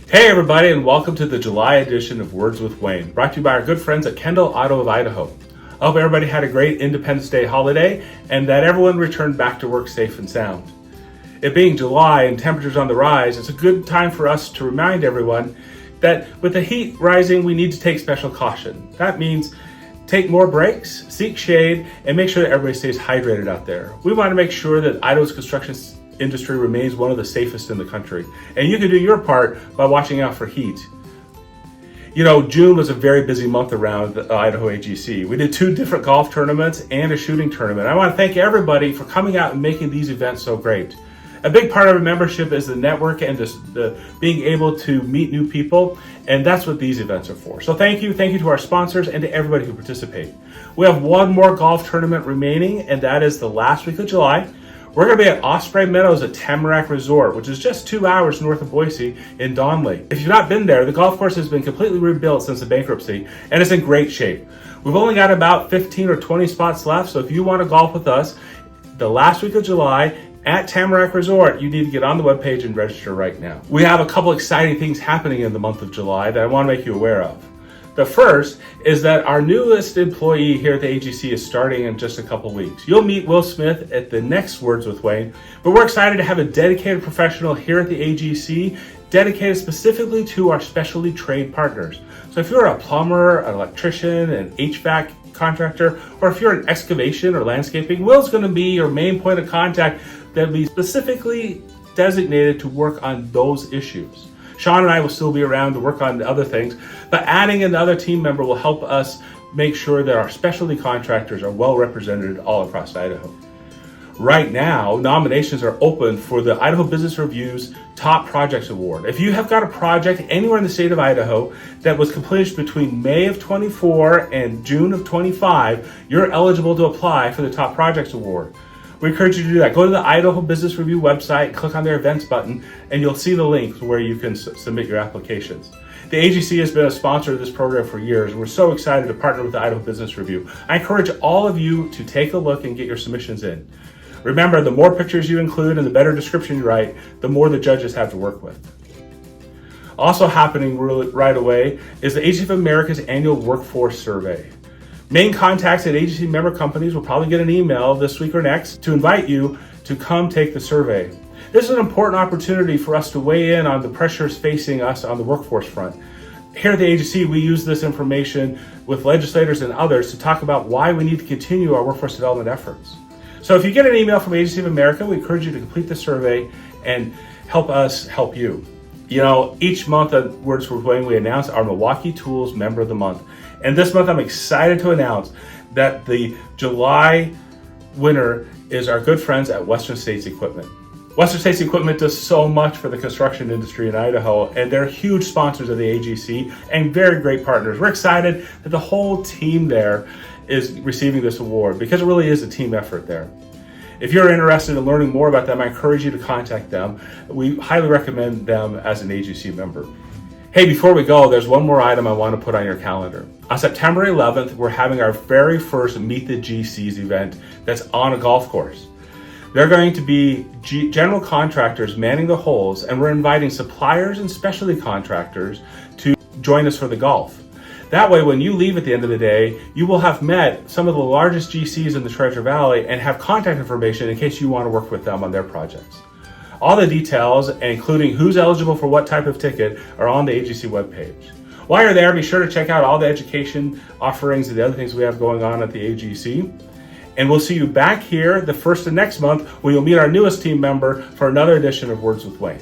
Hey everybody, and welcome to the July edition of Words with Wayne, brought to you by our good friends at Kendall Auto of Idaho. I hope everybody had a great Independence Day holiday and that everyone returned back to work safe and sound. It being July and temperatures on the rise, it's a good time for us to remind everyone that with the heat rising, we need to take special caution. That means take more breaks, seek shade, and make sure that everybody stays hydrated out there. We want to make sure that Idaho's construction industry remains one of the safest in the country. And you can do your part by watching out for heat. You know, June was a very busy month around the Idaho AGC. We did 2 different golf tournaments and a shooting tournament. I want to thank everybody for coming out and making these events so great. A big part of our membership is the network and the being able to meet new people, and that's what these events are for. So thank you to our sponsors and to everybody who participate. We have one more golf tournament remaining, and that is the last week of July. We're going to be at Osprey Meadows at Tamarack Resort, which is just 2 hours north of Boise in Dawn Lake. If you've not been there, the golf course has been completely rebuilt since the bankruptcy, and it's in great shape. We've only got about 15 or 20 spots left, so if you want to golf with us the last week of July at Tamarack Resort, you need to get on the webpage and register right now. We have a couple exciting things happening in the month of July that I want to make you aware of. The first is that our newest employee here at the AGC is starting in just a couple weeks. You'll meet Will Smith at the next Words with Wayne, but we're excited to have a dedicated professional here at the AGC dedicated specifically to our specialty trade partners. So if you're a plumber, an electrician, an HVAC contractor, or if you're in excavation or landscaping, Will's going to be your main point of contact that will be specifically designated to work on those issues. Sean and I will still be around to work on the other things, but adding another team member will help us make sure that our specialty contractors are well represented all across Idaho. Right now, nominations are open for the Idaho Business Review's Top Projects Award. If you have got a project anywhere in the state of Idaho that was completed between May of 24 and June of 25, you're eligible to apply for the Top Projects Award. We encourage you to do that. Go to the Idaho Business Review website, click on their events button, and you'll see the link where you can submit your applications. The AGC has been a sponsor of this program for years, and we're so excited to partner with the Idaho Business Review. I encourage all of you to take a look and get your submissions in. Remember, the more pictures you include and the better description you write, the more the judges have to work with. Also happening right away is the AGC America's annual Workforce Survey. Main contacts at AGC member companies will probably get an email this week or next to invite you to come take the survey. This is an important opportunity for us to weigh in on the pressures facing us on the workforce front. Here at the AGC, we use this information with legislators and others to talk about why we need to continue our workforce development efforts. So if you get an email from AGC of America, we encourage you to complete the survey and help us help you. You know, each month at Words with Wayne, we announce our Milwaukee Tools Member of the Month. And this month, I'm excited to announce that the July winner is our good friends at Western States Equipment. Western States Equipment does so much for the construction industry in Idaho, and they're huge sponsors of the AGC and very great partners. We're excited that the whole team there is receiving this award because it really is a team effort there. If you're interested in learning more about them, I encourage you to contact them. We highly recommend them as an AGC member. Hey, before we go, there's one more item I want to put on your calendar. On September 11th, we're having our very first Meet the GCs event that's on a golf course. They're going to be general contractors manning the holes, and we're inviting suppliers and specialty contractors to join us for the golf. That way, when you leave at the end of the day, you will have met some of the largest GCs in the Treasure Valley and have contact information in case you want to work with them on their projects. All the details, including who's eligible for what type of ticket, are on the AGC webpage. While you're there, be sure to check out all the education offerings and the other things we have going on at the AGC. And we'll see you back here the first of next month when you'll meet our newest team member for another edition of Words with Wayne.